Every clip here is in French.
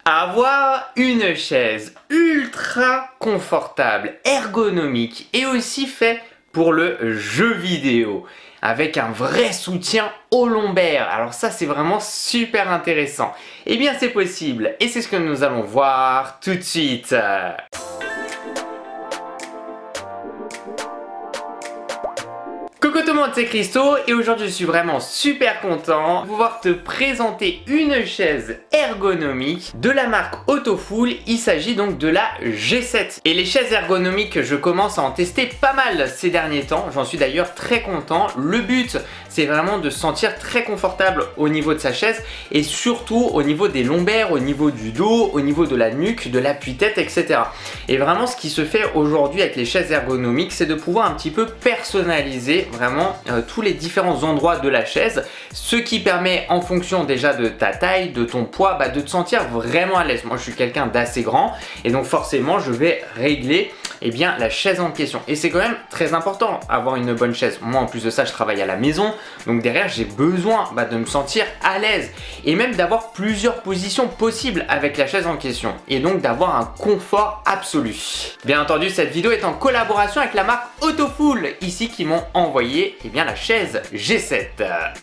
Avoir une chaise ultra confortable, ergonomique et aussi fait pour le jeu vidéo avec un vrai soutien au lombaire. Alors ça, c'est vraiment super intéressant. Eh bien, c'est possible et c'est ce que nous allons voir tout de suite. Coucou tout le monde, c'est Christo et aujourd'hui je suis vraiment super content de pouvoir te présenter une chaise ergonomique de la marque Autofool. Il s'agit donc de la G7. Et les chaises ergonomiques, je commence à en tester pas mal ces derniers temps. J'en suis d'ailleurs très content. Le but, c'est vraiment de se sentir très confortable au niveau de sa chaise et surtout au niveau des lombaires, au niveau du dos, au niveau de la nuque, de l'appui-tête, etc. Et vraiment ce qui se fait aujourd'hui avec les chaises ergonomiques, c'est de pouvoir un petit peu personnaliser vraiment tous les différents endroits de la chaise, ce qui permet en fonction déjà de ta taille, de ton poids, de te sentir vraiment à l'aise. Moi je suis quelqu'un d'assez grand et donc forcément je vais régler la chaise en question. Et c'est quand même très important avoir une bonne chaise. Moi en plus de ça je travaille à la maison, donc derrière j'ai besoin de me sentir à l'aise et même d'avoir plusieurs positions possibles avec la chaise en question et donc d'avoir un confort absolu. Bien entendu, cette vidéo est en collaboration avec la marque Autofool, ici qui m'ont envoyé la chaise G7.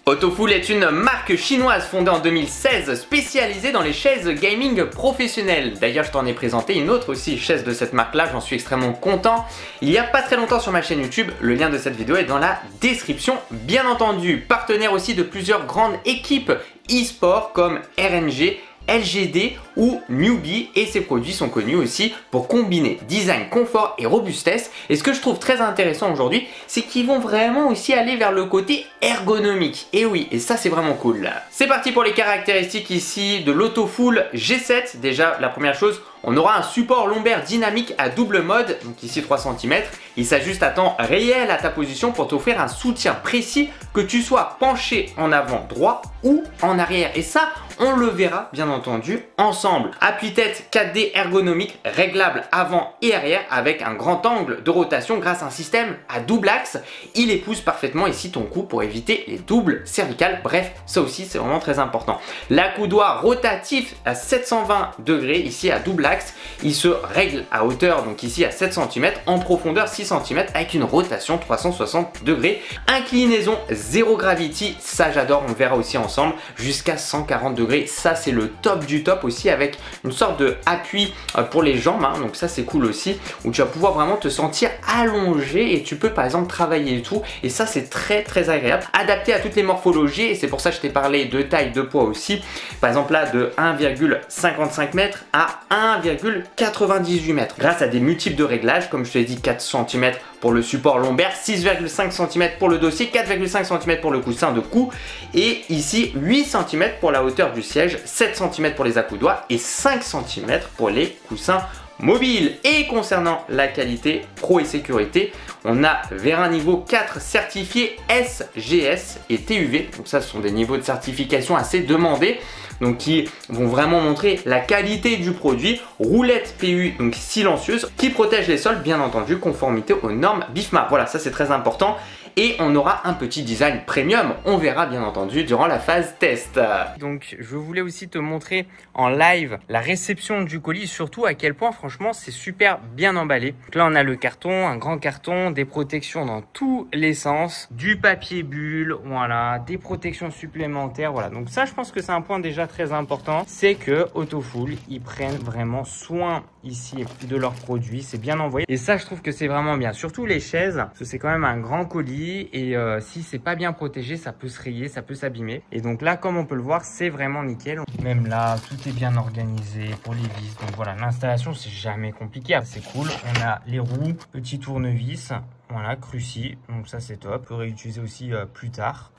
Autofool est une marque chinoise fondée en 2016 spécialisée dans les chaises gaming professionnelles. D'ailleurs je t'en ai présenté une autre aussi, chaise de cette marque là, j'en suis extrêmement content. Il y a pas très longtemps sur ma chaîne YouTube, le lien de cette vidéo est dans la description bien entendu. Partenaire aussi de plusieurs grandes équipes e-sport comme RNG, LGD ou Newbie, et ces produits sont connus aussi pour combiner design, confort et robustesse. Et ce que je trouve très intéressant aujourd'hui, c'est qu'ils vont vraiment aussi aller vers le côté ergonomique. Et oui, et ça c'est vraiment cool. C'est parti pour les caractéristiques ici de l'Autofool G7. Déjà, la première chose, on aura un support lombaire dynamique à double mode, donc ici 3 cm. Il s'ajuste à temps réel à ta position pour t'offrir un soutien précis, que tu sois penché en avant droit ou en arrière. Et ça, on le verra bien entendu ensemble. Appuie-tête 4D ergonomique, réglable avant et arrière avec un grand angle de rotation grâce à un système à double axe. Il épouse parfaitement ici ton cou pour éviter les doubles cervicales. Bref, ça aussi c'est vraiment très important. L'accoudoir rotatif à 720 degrés ici à double axe. Il se règle à hauteur, donc ici à 7 cm, en profondeur 6 cm avec une rotation 360 degrés. Inclinaison 0 gravity, ça j'adore, on le verra aussi ensemble, jusqu'à 140 degrés. Ça c'est le top du top aussi, avec une sorte de appui pour les jambes, donc ça c'est cool aussi, où tu vas pouvoir vraiment te sentir allongé et tu peux par exemple travailler et tout, et ça c'est très très agréable, adapté à toutes les morphologies. Et c'est pour ça que je t'ai parlé de taille, de poids aussi, par exemple là de 1,55 m à 1,98 m grâce à des multiples de réglages, comme je te l'ai dit, 4 cm pour le support lombaire, 6,5 cm pour le dossier, 4,5 cm pour le coussin de cou, et ici 8 cm pour la hauteur du siège, 7 cm pour les accoudoirs et 5 cm pour les coussins mobiles. Et concernant la qualité pro et sécurité, on a Vérin niveau 4 certifié SGS et TUV, donc ça ce sont des niveaux de certification assez demandés, donc qui vont vraiment montrer la qualité du produit. Roulette PU, donc silencieuse, qui protège les sols, bien entendu, conformité aux normes BIFMA. Voilà, ça c'est très important. Et on aura un petit design premium, on verra bien entendu durant la phase test. Donc je voulais aussi te montrer en live la réception du colis, surtout à quel point franchement c'est super bien emballé. Donc là on a le carton, un grand carton, des protections dans tous les sens, du papier bulle, voilà, des protections supplémentaires, voilà. Donc ça je pense que c'est un point déjà très important, c'est que Autofool, ils prennent vraiment soin ici de leurs produits, c'est bien envoyé. Et ça je trouve que c'est vraiment bien, surtout les chaises, parce que c'est quand même un grand colis. Et si c'est pas bien protégé, ça peut se rayer, ça peut s'abîmer. Et donc là, comme on peut le voir, c'est vraiment nickel. Même là, tout est bien organisé pour les vis. Donc voilà, l'installation, c'est jamais compliqué. C'est cool. On a les roues, petit tournevis, voilà, Cruci. Donc ça, c'est top. On peut réutiliser aussi plus tard.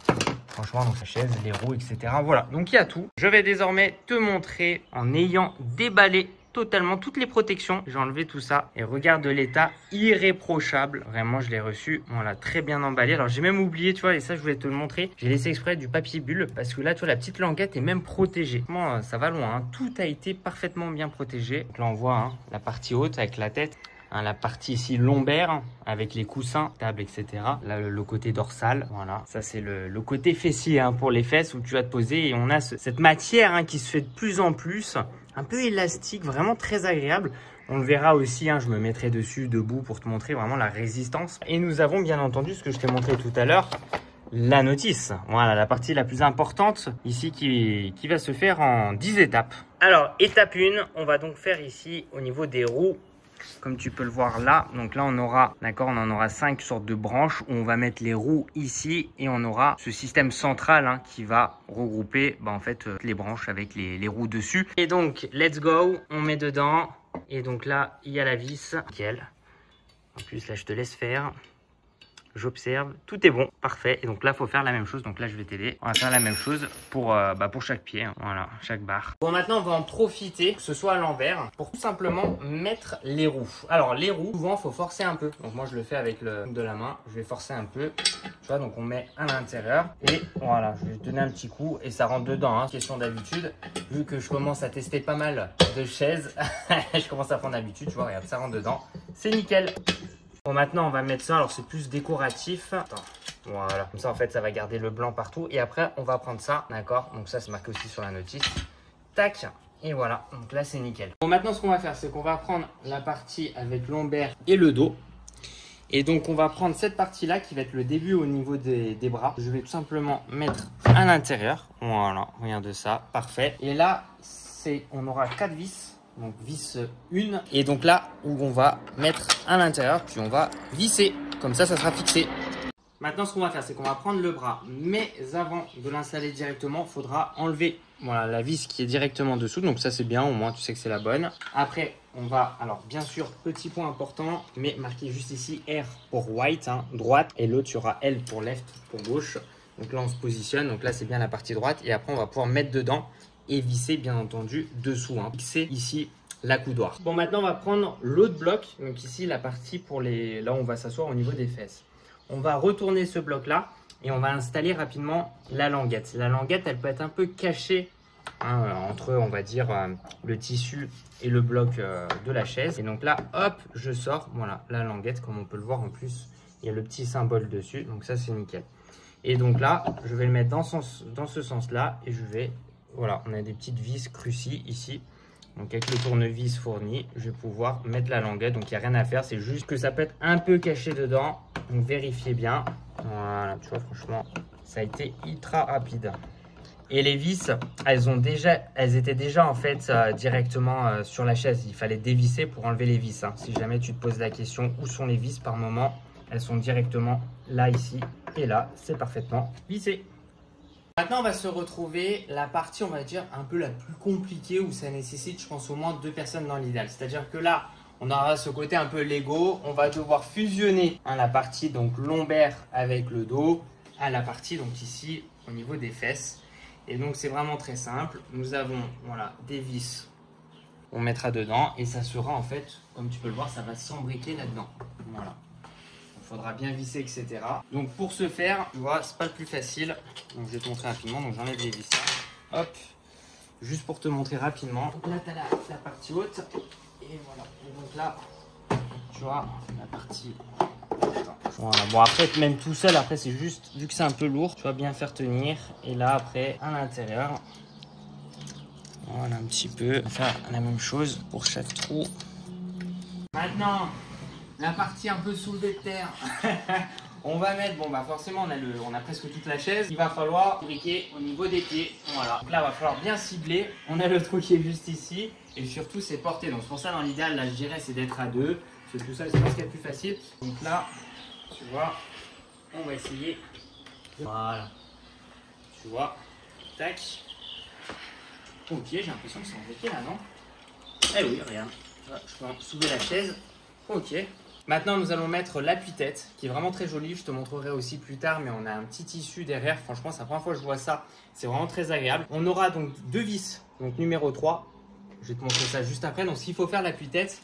Franchement, donc sa chaise, les roues, etc. Voilà, donc il y a tout. Je vais désormais te montrer en ayant déballé totalement toutes les protections. J'ai enlevé tout ça et regarde l'état irréprochable. Vraiment, je l'ai reçu. On l'a très bien emballé. Alors, j'ai même oublié, tu vois, et ça, je voulais te le montrer. J'ai laissé exprès du papier bulle parce que là, tu vois, la petite languette est même protégée. Moi, ça va loin, hein. Tout a été parfaitement bien protégé. Donc là, on voit la partie haute avec la tête. hein, la partie ici lombaire avec les coussins, table, etc. Là, le côté dorsal, voilà. Ça, c'est le côté fessier hein, pour les fesses où tu vas te poser. Et on a cette matière hein, qui se fait de plus en plus, un peu élastique, vraiment très agréable. On le verra aussi, hein, je me mettrai dessus, debout, pour te montrer vraiment la résistance. Et nous avons bien entendu ce que je t'ai montré tout à l'heure, la notice. Voilà, la partie la plus importante ici qui va se faire en 10 étapes. Alors, étape 1, on va donc faire ici au niveau des roues. Comme tu peux le voir là, donc là on aura, d'accord, on en aura 5 sortes de branches où on va mettre les roues ici et on aura ce système central hein, qui va regrouper en fait les branches avec les roues dessus. Et donc, let's go, on met dedans et donc là il y a la vis, nickel. En plus là je te laisse faire. J'observe, tout est bon, parfait. Et donc là, il faut faire la même chose. Donc là, je vais t'aider. On va faire la même chose pour chaque pied. Hein. Voilà, chaque barre. Bon, maintenant, on va en profiter, que ce soit à l'envers, pour tout simplement mettre les roues. Alors, les roues, souvent, il faut forcer un peu. Donc moi, je le fais avec le de la main. Je vais forcer un peu. Tu vois, donc on met à l'intérieur. Et voilà, je vais donner un petit coup et ça rentre dedans. Hein. Question d'habitude. Vu que je commence à tester pas mal de chaises, je commence à prendre l'habitude. Tu vois, regarde, ça rentre dedans. C'est nickel. Bon, maintenant on va mettre ça, alors c'est plus décoratif. Attends, voilà, comme ça en fait ça va garder le blanc partout. Et après on va prendre ça, d'accord. Donc ça c'est marqué aussi sur la notice. Tac, et voilà, donc là c'est nickel. Bon, maintenant ce qu'on va faire, c'est qu'on va prendre la partie avec lombaire et le dos. Et donc on va prendre cette partie là qui va être le début au niveau des bras. Je vais tout simplement mettre à l'intérieur. Voilà, regarde ça, parfait. Et là, on aura 4 vis. Donc vis 1 et donc là où on va mettre à l'intérieur puis on va visser, comme ça sera fixé. Maintenant ce qu'on va faire, c'est qu'on va prendre le bras, mais avant de l'installer directement, il faudra enlever voilà, la vis qui est directement dessous. Donc ça c'est bien, au moins tu sais que c'est la bonne. Après on va, alors bien sûr, petit point important, mais marqué juste ici R pour white, hein, droite, et l'autre il y aura L pour left, pour gauche. Donc là on se positionne, donc là c'est bien la partie droite et après on va pouvoir mettre dedans et visser bien entendu dessous, hein. Fixer ici l'accoudoir. Bon, maintenant on va prendre l'autre bloc, donc ici la partie pour là où on va s'asseoir au niveau des fesses. On va retourner ce bloc là et on va installer rapidement la languette. La languette elle peut être un peu cachée hein, entre on va dire le tissu et le bloc de la chaise. Et donc là hop je sors, voilà la languette comme on peut le voir en plus il y a le petit symbole dessus, donc ça c'est nickel. Et donc là je vais le mettre dans ce sens là et je vais, voilà, on a des petites vis crucis ici. Donc avec le tournevis fourni, je vais pouvoir mettre la languette. Donc il n'y a rien à faire, c'est juste que ça peut être un peu caché dedans. Donc vérifiez bien. Voilà, tu vois, franchement, ça a été ultra rapide. Et les vis, elles étaient déjà en fait directement sur la chaise. Il fallait dévisser pour enlever les vis. Hein. Si jamais tu te poses la question où sont les vis par moment, elles sont directement là, ici et là. C'est parfaitement vissé. Maintenant, on va se retrouver la partie, on va dire, un peu la plus compliquée où ça nécessite, je pense, au moins 2 personnes dans l'idéal. C'est-à-dire que là, on aura ce côté un peu Lego. On va devoir fusionner hein, la partie donc lombaire avec le dos à la partie donc ici au niveau des fesses. Et donc, c'est vraiment très simple. Nous avons voilà, des vis. On mettra dedans et ça sera en fait, comme tu peux le voir, ça va s'embriquer là-dedans. Voilà. Il faudra bien visser, etc. Donc pour ce faire, tu vois, c'est pas le plus facile. Donc je vais te montrer rapidement. Donc j'enlève les vis. Hop, juste pour te montrer rapidement. Donc là, tu as la partie haute. Et voilà. Et donc là, tu vois, la partie... Voilà. Bon après, même tout seul, après c'est juste, vu que c'est un peu lourd, tu vas bien faire tenir. Et là, après, à l'intérieur, voilà un petit peu. On va faire la même chose pour chaque trou. Maintenant... la partie un peu soulevée de terre, on va mettre, bon bah forcément on a presque toute la chaise, il va falloir briquer au niveau des pieds, voilà. Donc là il va falloir bien cibler, on a le trou qui est juste ici, et surtout c'est porté, donc c'est pour ça dans l'idéal là je dirais c'est d'être à 2, c'est tout ça c'est pas ce qui est le plus facile. Donc là, tu vois, on va essayer, voilà, tu vois, tac, ok j'ai l'impression que c'est embêté là non? Eh oui regarde, je peux soulever la chaise, ok. Maintenant, nous allons mettre l'appui-tête qui est vraiment très joli. Je te montrerai aussi plus tard, mais on a un petit tissu derrière. Franchement, c'est la première fois que je vois ça. C'est vraiment très agréable. On aura donc 2 vis, donc numéro 3. Je vais te montrer ça juste après. Donc, s'il faut faire l'appui-tête,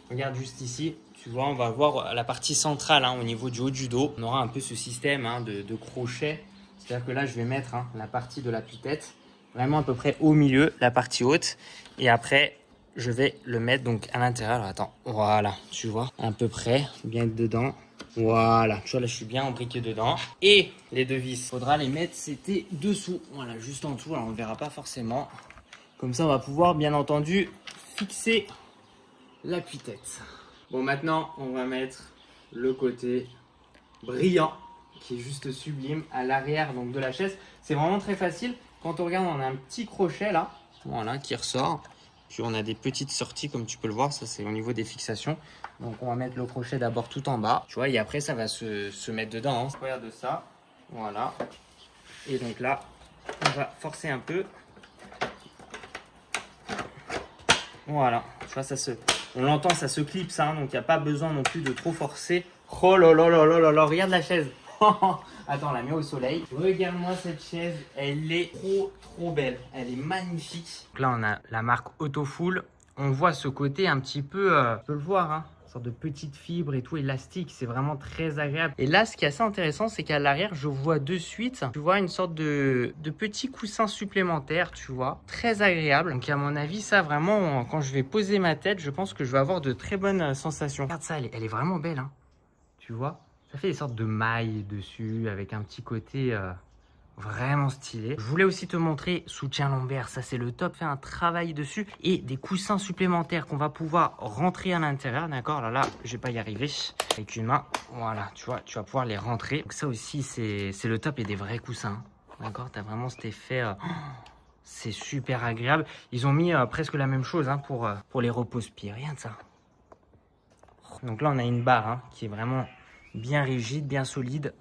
regarde juste ici. Tu vois, on va voir la partie centrale hein, au niveau du haut du dos. On aura un peu ce système hein, de crochet. C'est-à-dire que là, je vais mettre hein, la partie de l'appui-tête vraiment à peu près au milieu, la partie haute. Et après, je vais le mettre donc à l'intérieur. Alors, attends, voilà, tu vois, à peu près, bien être dedans. Voilà, tu vois, là, je suis bien embriqué dedans. Et les deux vis, faudra les mettre, c'était dessous. Voilà, juste en dessous, alors on ne verra pas forcément. Comme ça, on va pouvoir, bien entendu, fixer l'appui-tête. Bon, maintenant, on va mettre le côté brillant, qui est juste sublime, à l'arrière donc de la chaise. C'est vraiment très facile. Quand on regarde, on a un petit crochet là, voilà, qui ressort. Puis on a des petites sorties, comme tu peux le voir, ça c'est au niveau des fixations. Donc on va mettre le crochet d'abord tout en bas, tu vois, et après ça va se mettre dedans. Hein. Regarde ça, voilà. Et donc là, on va forcer un peu. Voilà, tu vois, on l'entend, ça se clipse, hein, donc il n'y a pas besoin non plus de trop forcer. Oh là là là là là là, regarde la chaise. Attends, on la met au soleil. Regarde-moi cette chaise, elle est trop belle. Elle est magnifique. Donc là, on a la marque Autofool. On voit ce côté un petit peu, tu peux le voir, hein, une sorte de petite fibre et tout, élastique. C'est vraiment très agréable. Et là, ce qui est assez intéressant, c'est qu'à l'arrière, je vois de suite, tu vois, une sorte de petit coussin supplémentaire, tu vois, très agréable. Donc à mon avis, ça vraiment, quand je vais poser ma tête, je pense que je vais avoir de très bonnes sensations. Regarde ça, elle est vraiment belle, hein. Tu vois, ça fait des sortes de mailles dessus avec un petit côté vraiment stylé. Je voulais aussi te montrer soutien lombaire, ça c'est le top, fait un travail dessus et des coussins supplémentaires qu'on va pouvoir rentrer à l'intérieur, d'accord. Là, je vais pas y arriver avec une main. Voilà, tu vois, tu vas pouvoir les rentrer. Donc ça aussi, c'est le top et des vrais coussins, d'accord. Tu as vraiment cet effet, c'est super agréable. Ils ont mis presque la même chose hein, pour les repose-pieds, rien de ça. Donc là, on a une barre hein, qui est vraiment bien rigide, bien solide,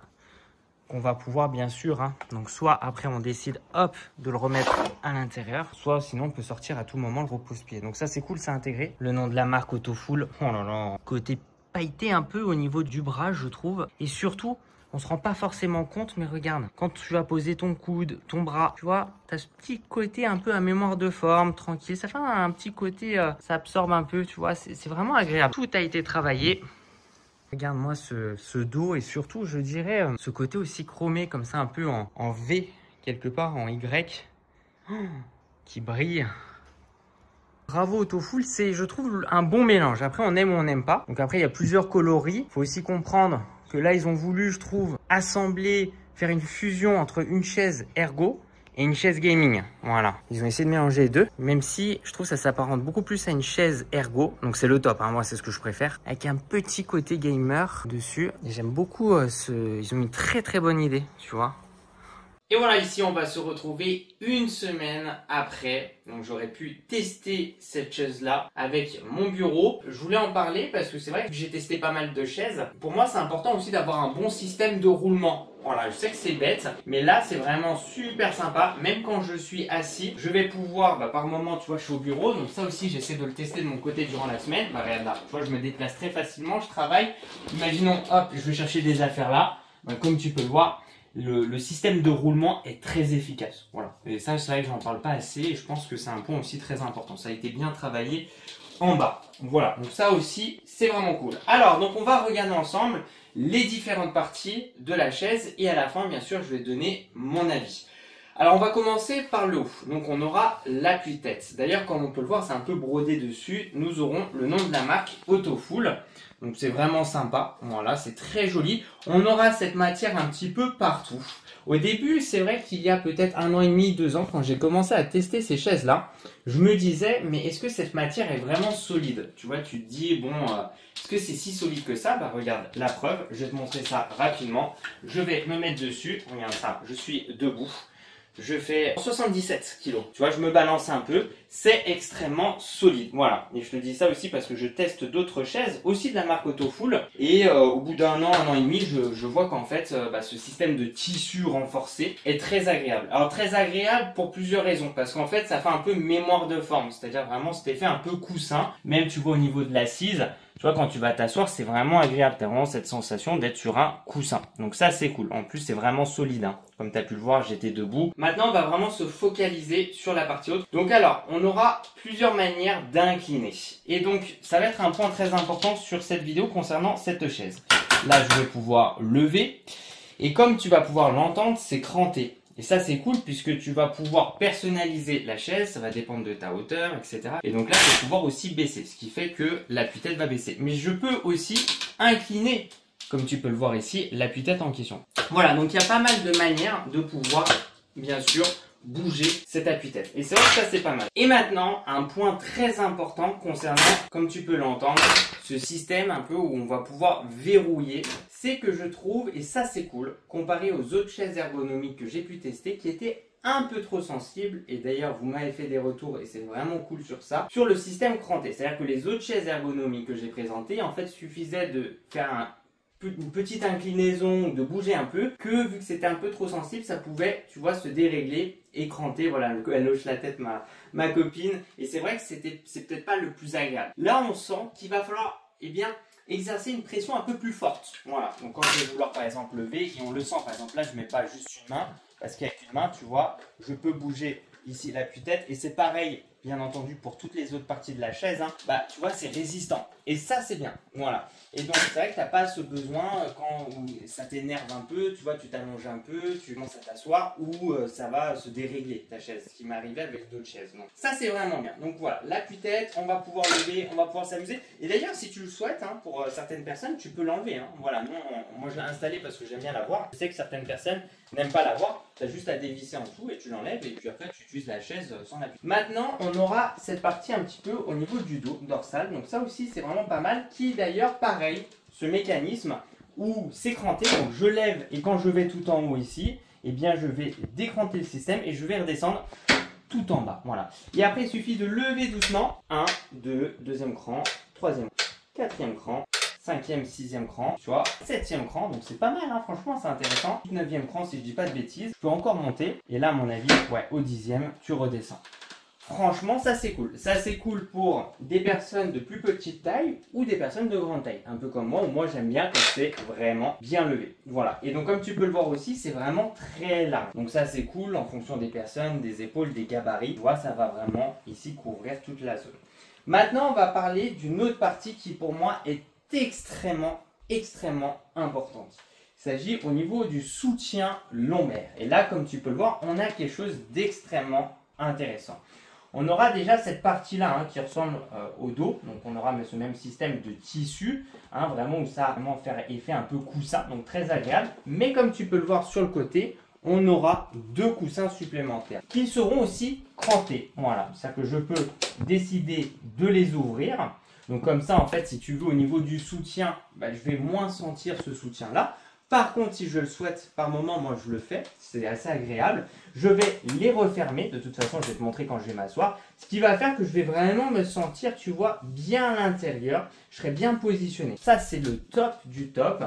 qu'on va pouvoir bien sûr, hein, donc soit après on décide, hop, de le remettre à l'intérieur, soit sinon on peut sortir à tout moment le repose-pied. Donc ça c'est cool, c'est intégré. Le nom de la marque Autofool, oh là là, côté pailleté un peu au niveau du bras, je trouve. Et surtout, on se rend pas forcément compte, mais regarde, quand tu vas poser ton coude, ton bras, tu vois, tu as ce petit côté un peu à mémoire de forme, tranquille. Ça fait un petit côté, ça absorbe un peu, tu vois, c'est vraiment agréable. Tout a été travaillé. Regarde-moi ce dos et surtout, je dirais, ce côté aussi chromé, comme ça, un peu en V, quelque part, en Y, qui brille. Bravo Autofool, c'est, je trouve, un bon mélange. Après, on aime ou on n'aime pas. Donc après, il y a plusieurs coloris. Il faut aussi comprendre que là, ils ont voulu, je trouve, assembler, faire une fusion entre une chaise ergo et une chaise gaming. Voilà. Ils ont essayé de mélanger les deux, même si je trouve que ça s'apparente beaucoup plus à une chaise ergo. Donc c'est le top, hein. Moi c'est ce que je préfère. Avec un petit côté gamer dessus. Et j'aime beaucoup ils ont une très bonne idée, tu vois. Et voilà, ici on va se retrouver une semaine après. Donc j'aurais pu tester cette chaise-là avec mon bureau. Je voulais en parler parce que c'est vrai que j'ai testé pas mal de chaises. Pour moi, c'est important aussi d'avoir un bon système de roulement. Voilà, je sais que c'est bête, mais là c'est vraiment super sympa. Même quand je suis assis, je vais pouvoir, par moment, tu vois, je suis au bureau. Donc ça aussi, j'essaie de le tester de mon côté durant la semaine. Regarde là, tu vois, je me déplace très facilement, je travaille. Imaginons, hop, je vais chercher des affaires là. Comme tu peux le voir, le système de roulement est très efficace. Voilà. Et ça, c'est vrai que j'en parle pas assez et je pense que c'est un point aussi très important. Ça a été bien travaillé en bas. Voilà. Donc ça aussi, c'est vraiment cool. Alors, donc on va regarder ensemble les différentes parties de la chaise et à la fin, bien sûr, je vais donner mon avis. Alors, on va commencer par le haut. Donc, on aura l'appui-tête. D'ailleurs, comme on peut le voir, c'est un peu brodé dessus. Nous aurons le nom de la marque Autofool. Donc, c'est vraiment sympa. Voilà, c'est très joli. On aura cette matière un petit peu partout. Au début, c'est vrai qu'il y a peut-être 1 an et demi, 2 ans, quand j'ai commencé à tester ces chaises-là, je me disais, mais est-ce que cette matière est vraiment solide? Tu vois, tu te dis, bon, est-ce que c'est si solide que ça? Bah, regarde, la preuve, je vais te montrer ça rapidement. Je vais me mettre dessus. Regarde ça, je suis debout. Je fais 77 kg. Tu vois, je me balance un peu. C'est extrêmement solide. Voilà. Et je te dis ça aussi parce que je teste d'autres chaises, aussi de la marque Autofool. Et au bout d'un an et demi, je vois qu'en fait, ce système de tissu renforcé est très agréable. Alors, très agréable pour plusieurs raisons. Parce qu'en fait, ça fait un peu mémoire de forme. C'est-à-dire vraiment cet effet un peu coussin. Même, tu vois, au niveau de l'assise, tu vois, quand tu vas t'asseoir, c'est vraiment agréable. Tu as vraiment cette sensation d'être sur un coussin. Donc ça, c'est cool. En plus, c'est vraiment solide, hein. Comme tu as pu le voir, j'étais debout. Maintenant, on va vraiment se focaliser sur la partie haute. Donc alors, on aura plusieurs manières d'incliner. Et donc, ça va être un point très important sur cette vidéo concernant cette chaise. Là, je vais pouvoir lever. Et comme tu vas pouvoir l'entendre, c'est cranté. Et ça c'est cool puisque tu vas pouvoir personnaliser la chaise, ça va dépendre de ta hauteur, etc. Et donc là, tu vas pouvoir aussi baisser, ce qui fait que l'appui-tête va baisser. Mais je peux aussi incliner, comme tu peux le voir ici, l'appui-tête en question. Voilà, donc il y a pas mal de manières de pouvoir, bien sûr, bouger cet appui-tête. Et c'est vrai que ça c'est pas mal. Et maintenant, un point très important concernant, comme tu peux l'entendre, ce système un peu où on va pouvoir verrouiller, c'est que je trouve, et ça c'est cool, comparé aux autres chaises ergonomiques que j'ai pu tester, qui étaient un peu trop sensibles, et d'ailleurs vous m'avez fait des retours et c'est vraiment cool sur ça, sur le système cranté. C'est-à-dire que les autres chaises ergonomiques que j'ai présentées, en fait, suffisait de faire une petite inclinaison, de bouger un peu, que vu que c'était un peu trop sensible, ça pouvait, tu vois, se dérégler et cranter. Voilà, elle hoche la tête, ma copine, et c'est vrai que c'est peut-être pas le plus agréable. Là, on sent qu'il va falloir, eh bien, exercer une pression un peu plus forte. Voilà, donc quand je vais vouloir par exemple lever, et on le sent, par exemple là, je mets pas juste une main, parce qu'avec une main, tu vois, je peux bouger ici l'appui-tête, et c'est pareil, bien entendu, pour toutes les autres parties de la chaise, hein, bah, tu vois, c'est résistant. Et ça, c'est bien. Voilà. Et donc, c'est vrai que tu n'as pas ce besoin, quand ça t'énerve un peu, tu vois, tu t'allonges un peu, tu commences à t'asseoir, ou ça va se dérégler, ta chaise, ce qui m'est arrivé avec d'autres chaises. Donc, ça, c'est vraiment bien. Donc, voilà, l'appui-tête, on va pouvoir lever, on va pouvoir s'amuser. Et d'ailleurs, si tu le souhaites, hein, pour certaines personnes, tu peux l'enlever. Hein. Voilà, moi, je l'ai installé parce que j'aime bien la voir. Je sais que certaines personnes n'aiment pas la voir. Tu as juste à dévisser en dessous et tu l'enlèves, et puis après, tu utilises la chaise sans l'appui. Maintenant, on aura cette partie un petit peu au niveau du dos dorsal. Donc, ça aussi, c'est vraiment pas mal. Qui, d'ailleurs, pareil, ce mécanisme où c'est cranté, donc je lève et quand je vais tout en haut ici, eh bien je vais décranter le système et je vais redescendre tout en bas. Voilà. Et après, il suffit de lever doucement. 1, 2, deuxième cran, troisième, quatrième cran, cinquième, sixième cran, tu vois, septième cran, donc c'est pas mal, hein, franchement, c'est intéressant. Neuvième cran, si je dis pas de bêtises, je peux encore monter. Et là, à mon avis, ouais, au dixième, tu redescends. Franchement, ça c'est cool. Ça c'est cool pour des personnes de plus petite taille ou des personnes de grande taille. Un peu comme moi, où moi j'aime bien quand c'est vraiment bien levé. Voilà. Et donc comme tu peux le voir aussi, c'est vraiment très large. Donc ça c'est cool en fonction des personnes, des épaules, des gabarits. Tu vois, ça va vraiment ici couvrir toute la zone. Maintenant, on va parler d'une autre partie qui pour moi est extrêmement importante. Il s'agit au niveau du soutien lombaire. Et là, comme tu peux le voir, on a quelque chose d'extrêmement intéressant. On aura déjà cette partie-là hein, qui ressemble au dos. Donc on aura ce même système de tissu, hein, vraiment où ça va vraiment faire effet un peu coussin, donc très agréable. Mais comme tu peux le voir sur le côté, on aura deux coussins supplémentaires qui seront aussi crantés. Voilà, c'est-à-dire que je peux décider de les ouvrir. Donc comme ça, en fait, si tu veux, au niveau du soutien, bah, je vais moins sentir ce soutien-là. Par contre, si je le souhaite, par moment, moi je le fais, c'est assez agréable. Je vais les refermer, de toute façon je vais te montrer quand je vais m'asseoir. Ce qui va faire que je vais vraiment me sentir, tu vois, bien à l'intérieur. Je serai bien positionné. Ça c'est le top du top.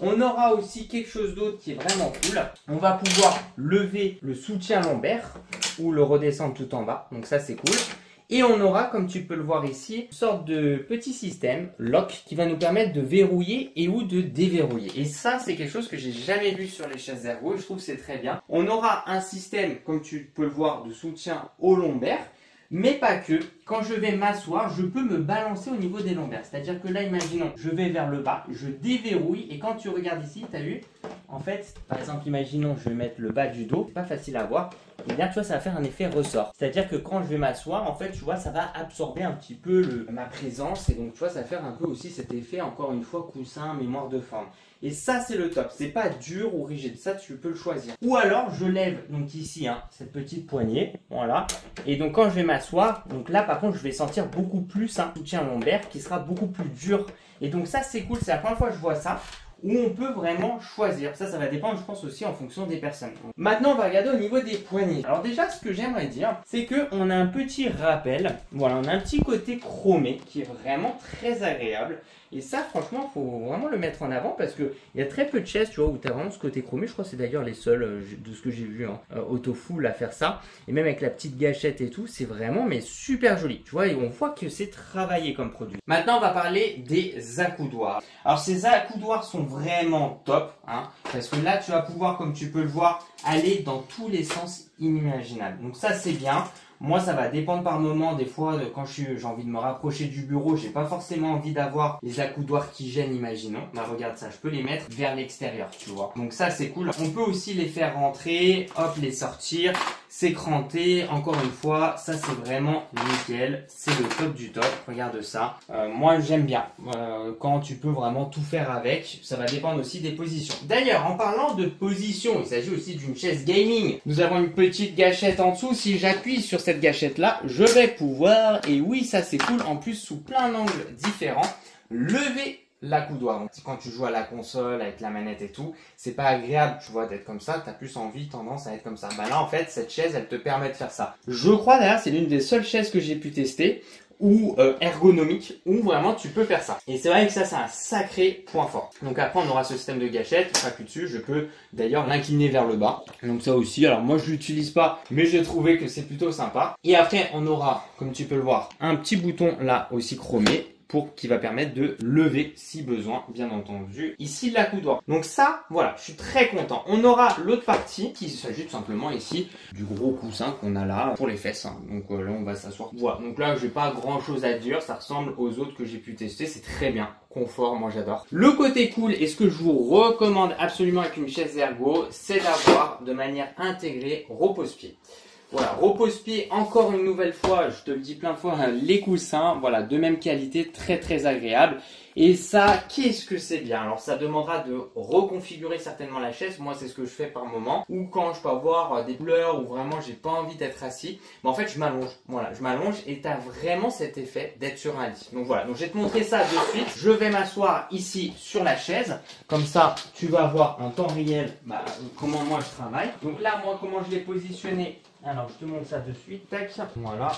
On aura aussi quelque chose d'autre qui est vraiment cool. On va pouvoir lever le soutien lombaire ou le redescendre tout en bas. Donc ça c'est cool. Et on aura, comme tu peux le voir ici, une sorte de petit système, lock, qui va nous permettre de verrouiller et ou de déverrouiller. Et ça, c'est quelque chose que j'ai jamais vu sur les chaises ergo et je trouve que c'est très bien. On aura un système, comme tu peux le voir, de soutien au lombaire, mais pas que. Quand je vais m'asseoir, je peux me balancer au niveau des lombaires. C'est-à-dire que là, imaginons, je vais vers le bas, je déverrouille et quand tu regardes ici, tu as vu, en fait, par exemple, imaginons, je vais mettre le bas du dos, c'est pas facile à voir. Et bien, tu vois, ça va faire un effet ressort. C'est-à-dire que quand je vais m'asseoir, en fait, tu vois, ça va absorber un petit peu ma présence. Et donc, tu vois, ça va faire un peu aussi cet effet, encore une fois, coussin, mémoire de forme. Et ça, c'est le top. C'est pas dur ou rigide. Ça, tu peux le choisir. Ou alors, je lève, donc ici, hein, cette petite poignée. Voilà. Et donc, quand je vais m'asseoir, donc là, par contre, je vais sentir beaucoup plus un soutien lombaire qui sera beaucoup plus dur. Et donc, ça, c'est cool. C'est la première fois que je vois ça, où on peut vraiment choisir. Ça va dépendre, je pense, aussi en fonction des personnes. Maintenant, on va regarder au niveau des poignées. Alors déjà, ce que j'aimerais dire, c'est qu'on a un petit rappel. Voilà, on a un petit côté chromé qui est vraiment très agréable. Et ça, franchement, il faut vraiment le mettre en avant parce qu'il y a très peu de chaises, tu vois, où tu as vraiment ce côté chromé. Je crois que c'est d'ailleurs les seuls, de ce que j'ai vu, hein, Autofull à faire ça. Et même avec la petite gâchette et tout, c'est vraiment mais super joli. Tu vois, et on voit que c'est travaillé comme produit. Maintenant, on va parler des accoudoirs. Alors, ces accoudoirs sont vraiment top, hein, parce que là, tu vas pouvoir, comme tu peux le voir, aller dans tous les sens inimaginables. Donc ça, c'est bien. Moi, ça va dépendre par moment. Des fois, quand j'ai envie de me rapprocher du bureau, j'ai pas forcément envie d'avoir les accoudoirs qui gênent, imaginons. Bah, regarde ça, je peux les mettre vers l'extérieur, tu vois. Donc ça, c'est cool. On peut aussi les faire rentrer, hop, les sortir, s'écranter. Encore une fois, ça, c'est vraiment nickel. C'est le top du top. Regarde ça. Moi, j'aime bien. Quand tu peux vraiment tout faire avec, ça va dépendre aussi des positions. D'ailleurs, en parlant de position, il s'agit aussi d'une chaise gaming. Nous avons une petite gâchette en dessous. Si j'appuie sur cette gâchette-là, je vais pouvoir, et oui, ça c'est cool, en plus sous plein d'angles différents, lever l'accoudoir. Donc quand tu joues à la console avec la manette et tout, c'est pas agréable, tu vois, d'être comme ça. T'as plus tendance à être comme ça. Bah là, en fait, cette chaise, elle te permet de faire ça. Je crois d'ailleurs, c'est l'une des seules chaises que j'ai pu tester ou ergonomique, où vraiment tu peux faire ça. Et c'est vrai que ça, c'est un sacré point fort. Donc après, on aura ce système de gâchette, j'appuie dessus, je peux d'ailleurs l'incliner vers le bas. Donc ça aussi, alors moi je l'utilise pas, mais j'ai trouvé que c'est plutôt sympa. Et après, on aura, comme tu peux le voir, un petit bouton là aussi chromé, qui va permettre de lever si besoin, bien entendu, ici l'accoudoir. Donc ça, voilà, je suis très content. On aura l'autre partie qui s'agit tout simplement ici du gros coussin qu'on a là pour les fesses. Hein. Donc là, on va s'asseoir. Voilà, donc là, j'ai pas grand chose à dire. Ça ressemble aux autres que j'ai pu tester. C'est très bien. Confort, moi j'adore. Le côté cool, et ce que je vous recommande absolument avec une chaise ergo, c'est d'avoir de manière intégrée repose-pied. Voilà, repose-pied, encore une nouvelle fois, je te le dis plein de fois, les coussins, voilà, de même qualité, très très agréable. Et ça, qu'est-ce que c'est bien. Alors ça demandera de reconfigurer certainement la chaise, moi c'est ce que je fais par moment, ou quand je peux avoir des douleurs, ou vraiment j'ai pas envie d'être assis, mais en fait je m'allonge, voilà, je m'allonge et tu as vraiment cet effet d'être sur un lit. Donc voilà, donc je vais te montrer ça de suite, je vais m'asseoir ici sur la chaise, comme ça tu vas voir en temps réel comment moi je travaille. Donc là, moi comment je l'ai positionné. Alors, je te montre ça de suite. Tac, voilà.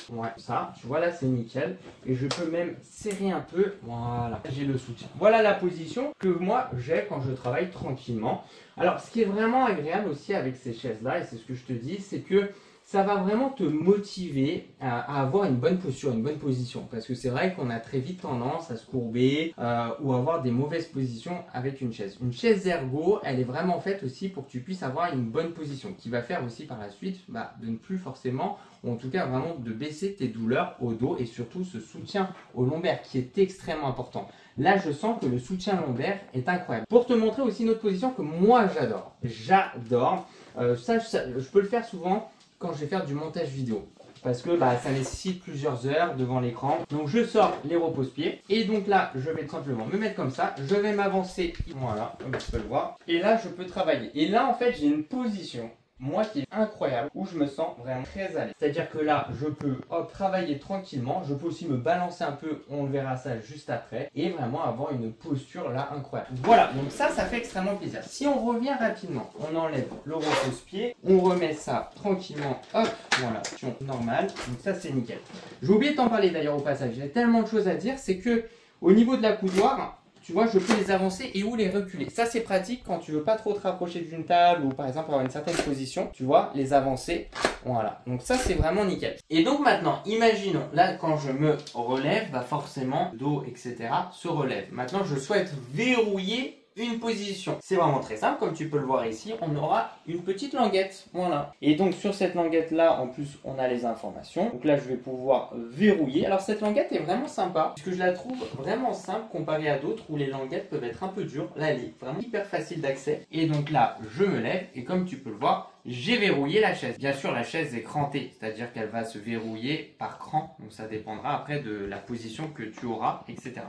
Ouais, ça, tu vois là, c'est nickel. Et je peux même serrer un peu. Voilà, j'ai le soutien. Voilà la position que moi j'ai quand je travaille tranquillement. Alors, ce qui est vraiment agréable aussi avec ces chaises-là, et c'est ce que je te dis, c'est que ça va vraiment te motiver à avoir une bonne posture, une bonne position. Parce que c'est vrai qu'on a très vite tendance à se courber ou avoir des mauvaises positions avec une chaise. Une chaise ergo, elle est vraiment faite aussi pour que tu puisses avoir une bonne position, qui va faire aussi par la suite de ne plus forcément, ou en tout cas vraiment de baisser tes douleurs au dos et surtout ce soutien au lombaire qui est extrêmement important. Là, je sens que le soutien lombaire est incroyable. Pour te montrer aussi une autre position que moi j'adore. J'adore. Ça, je peux le faire souvent quand je vais faire du montage vidéo. Parce que ça nécessite plusieurs heures devant l'écran. Donc je sors les repose-pieds. Et donc là, je vais tout simplement me mettre comme ça. Je vais m'avancer. Voilà, comme tu peux le voir. Et là, je peux travailler. Et là, en fait, j'ai une position, moi, qui est incroyable, où je me sens vraiment très à l'aise. C'est-à-dire que là, je peux travailler tranquillement. Je peux aussi me balancer un peu. On verra ça juste après. Et vraiment avoir une posture là incroyable. Voilà, donc ça fait extrêmement plaisir. Si on revient rapidement, on enlève le repose-pied. On remet ça tranquillement. Hop, voilà, position normale. Donc ça, c'est nickel. J'ai oublié de t'en parler d'ailleurs au passage. J'ai tellement de choses à dire. C'est que au niveau de l'accoudoir, tu vois, je peux les avancer et ou les reculer. Ça, c'est pratique quand tu veux pas trop te rapprocher d'une table ou par exemple avoir une certaine position. Tu vois, les avancer. Voilà. Donc ça, c'est vraiment nickel. Et donc maintenant, imaginons, là, quand je me relève, forcément, dos, etc. se relève. Maintenant, je souhaite verrouiller une position. C'est vraiment très simple, comme tu peux le voir ici, on aura une petite languette, voilà. Et donc sur cette languette là, en plus on a les informations. Donc là je vais pouvoir verrouiller. Alors cette languette est vraiment sympa, puisque je la trouve vraiment simple comparée à d'autres où les languettes peuvent être un peu dures. Là elle est vraiment hyper facile d'accès. Et donc là je me lève et comme tu peux le voir, j'ai verrouillé la chaise. Bien sûr la chaise est crantée, c'est-à-dire qu'elle va se verrouiller par cran. Donc ça dépendra après de la position que tu auras, etc.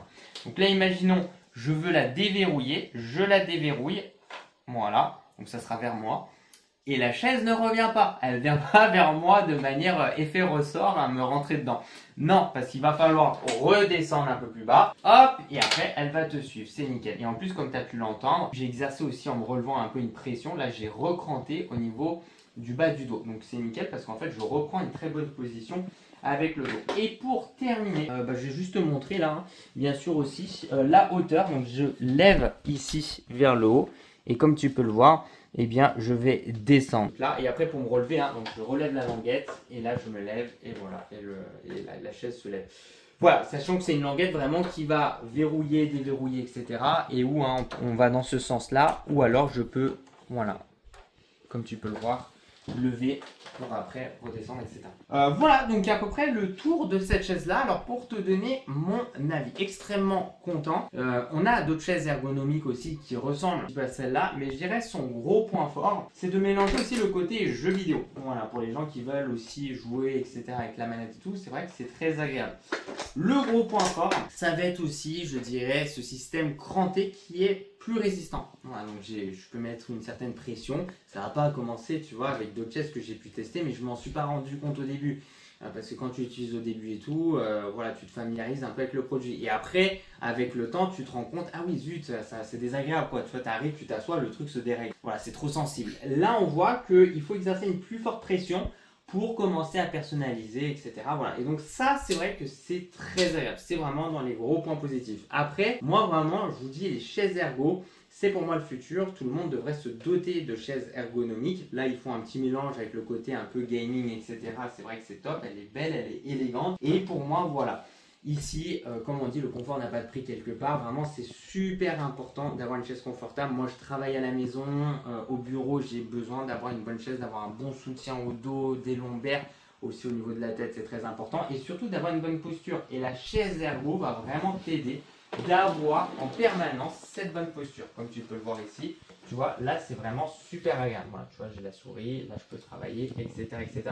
Donc là imaginons, je veux la déverrouiller, je la déverrouille, voilà, donc ça sera vers moi. Et la chaise ne revient pas, elle ne vient pas vers moi de manière effet ressort à me rentrer dedans. Non, parce qu'il va falloir redescendre un peu plus bas, hop, et après elle va te suivre, c'est nickel. Et en plus, comme tu as pu l'entendre, j'ai exercé aussi en me relevant un peu une pression, là j'ai recranté au niveau du bas du dos. Donc c'est nickel parce qu'en fait je reprends une très bonne position avec le dos. Et pour terminer, je vais juste te montrer là, bien sûr aussi, la hauteur. Donc je lève ici vers le haut et comme tu peux le voir, eh bien je vais descendre là et après pour me relever, donc je relève la languette et là je me lève et voilà, et la chaise se lève. Voilà, sachant que c'est une languette vraiment qui va verrouiller, déverrouiller, etc. Et où on va dans ce sens là, ou alors je peux, voilà, comme tu peux le voir, lever pour après redescendre, etc. Voilà donc à peu près le tour de cette chaise là. Alors pour te donner mon avis, extrêmement content. On a d'autres chaises ergonomiques aussi qui ressemblent un petit peu à celle-là, mais je dirais son gros point fort c'est de mélanger aussi le côté jeu vidéo. Voilà, pour les gens qui veulent aussi jouer, etc. avec la manette et tout, c'est vrai que c'est très agréable. Le gros point fort, ça va être aussi, je dirais, ce système cranté qui est plus résistant. Voilà, donc je peux mettre une certaine pression. Ça va pas commencer, tu vois, avec d'autres chaises que j'ai pu tester, mais je m'en suis pas rendu compte au début. Parce que quand tu l'utilises au début et tout, voilà, tu te familiarises un peu avec le produit. Et après, avec le temps, tu te rends compte, ah oui, zut, ça c'est désagréable, quoi. Tu vois, t'arrives, tu t'assois, le truc se dérègle. Voilà, c'est trop sensible. Là, on voit qu'il faut exercer une plus forte pression pour commencer à personnaliser, etc. Voilà. Et donc ça, c'est vrai que c'est très agréable. C'est vraiment dans les gros points positifs. Après, moi vraiment, je vous dis, les chaises ergo, c'est pour moi le futur. Tout le monde devrait se doter de chaises ergonomiques. Là, ils font un petit mélange avec le côté un peu gaming, etc. C'est vrai que c'est top. Elle est belle, elle est élégante. Et pour moi, voilà. Ici, comme on dit, le confort n'a pas de prix quelque part. Vraiment, c'est super important d'avoir une chaise confortable. Moi, je travaille à la maison, au bureau, j'ai besoin d'avoir une bonne chaise, d'avoir un bon soutien au dos, des lombaires. Aussi au niveau de la tête, c'est très important. Et surtout d'avoir une bonne posture. Et la chaise ergo va vraiment t'aider d'avoir en permanence cette bonne posture. Comme tu peux le voir ici, tu vois, là, c'est vraiment super agréable. Voilà, tu vois, j'ai la souris, là, je peux travailler, etc., etc.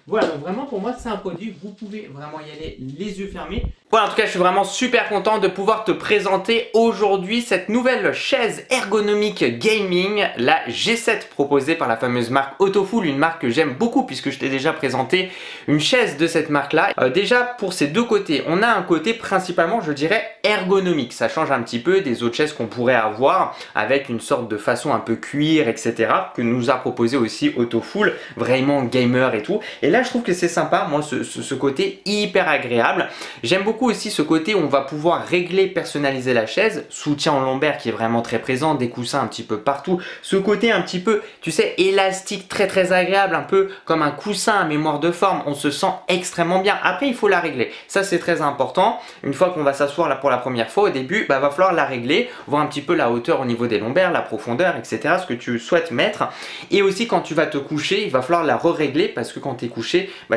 Voilà, donc vraiment pour moi c'est un produit, vous pouvez vraiment y aller les yeux fermés. Voilà, en tout cas je suis vraiment super content de pouvoir te présenter aujourd'hui cette nouvelle chaise ergonomique gaming, la G7 proposée par la fameuse marque Autofool, une marque que j'aime beaucoup puisque je t'ai déjà présenté une chaise de cette marque là. Déjà pour ces deux côtés, on a un côté principalement je dirais ergonomique, ça change un petit peu des autres chaises qu'on pourrait avoir avec une sorte de façon un peu cuir etc. que nous a proposé aussi Autofool, vraiment gamer et tout. Et là je trouve que c'est sympa, moi ce côté hyper agréable. J'aime beaucoup aussi ce côté où on va pouvoir régler, personnaliser la chaise, soutien en lombaire qui est vraiment très présent, des coussins un petit peu partout, ce côté un petit peu, tu sais, élastique, très agréable, un peu comme un coussin à mémoire de forme, on se sent extrêmement bien. Après il faut la régler, ça c'est très important. Une fois qu'on va s'asseoir là pour la première fois, au début, va falloir la régler, voir un petit peu la hauteur au niveau des lombaires, la profondeur, etc. ce que tu souhaites mettre. Et aussi quand tu vas te coucher, il va falloir la re-régler parce que quand tu es couché,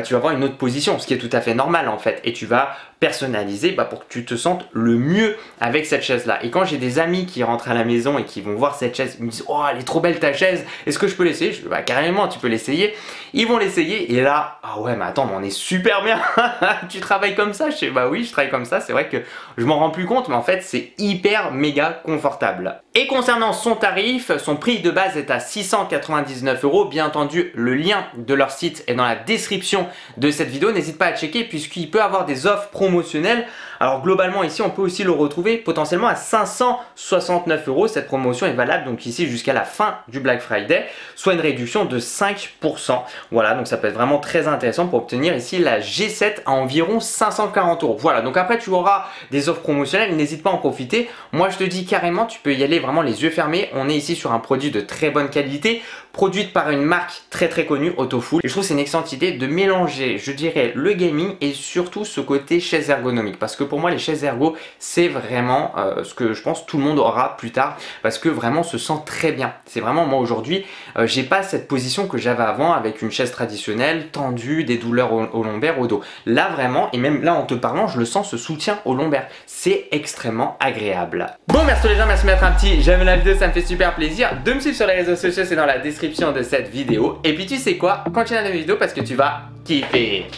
tu vas avoir une autre position, ce qui est tout à fait normal en fait, et tu vas personnaliser pour que tu te sentes le mieux avec cette chaise là. Et quand j'ai des amis qui rentrent à la maison et qui vont voir cette chaise, ils me disent oh elle est trop belle ta chaise, est-ce que je peux l'essayer? Je dis carrément tu peux l'essayer. Ils vont l'essayer et là ah ouais mais attends mais on est super bien. Tu travailles comme ça? Je sais bah oui je travaille comme ça, c'est vrai que je m'en rends plus compte mais en fait c'est hyper méga confortable. Et concernant son tarif, son prix de base est à 699 €. Bien entendu le lien de leur site est dans la description de cette vidéo, n'hésite pas à checker puisqu'il peut avoir des offres promotionnelles. Alors globalement ici on peut aussi le retrouver potentiellement à 569 €. Cette promotion est valable donc ici jusqu'à la fin du Black Friday, soit une réduction de 5%. Voilà donc ça peut être vraiment très intéressant pour obtenir ici la G7 à environ 540 €. Voilà donc après tu auras des offres promotionnelles, n'hésite pas à en profiter. Moi je te dis carrément tu peux y aller vraiment les yeux fermés. On est ici sur un produit de très bonne qualité, produite par une marque très connue, Autofool. Et je trouve que c'est une excellente idée de mélanger, je dirais, le gaming et surtout ce côté chaise ergonomique. Parce que pour moi, les chaises ergo, c'est vraiment ce que je pense tout le monde aura plus tard. Parce que vraiment, on se sent très bien. C'est vraiment, moi aujourd'hui, j'ai pas cette position que j'avais avant avec une chaise traditionnelle, tendue, des douleurs au lombaire, au dos. Là, vraiment, et même là en te parlant, je le sens, ce soutien au lombaire. C'est extrêmement agréable. Bon, merci les gens, merci de mettre un petit j'aime la vidéo, ça me fait super plaisir. De me suivre sur les réseaux sociaux, c'est dans la description de cette vidéo. Et puis tu sais quoi, continue à la vidéo parce que tu vas kiffer.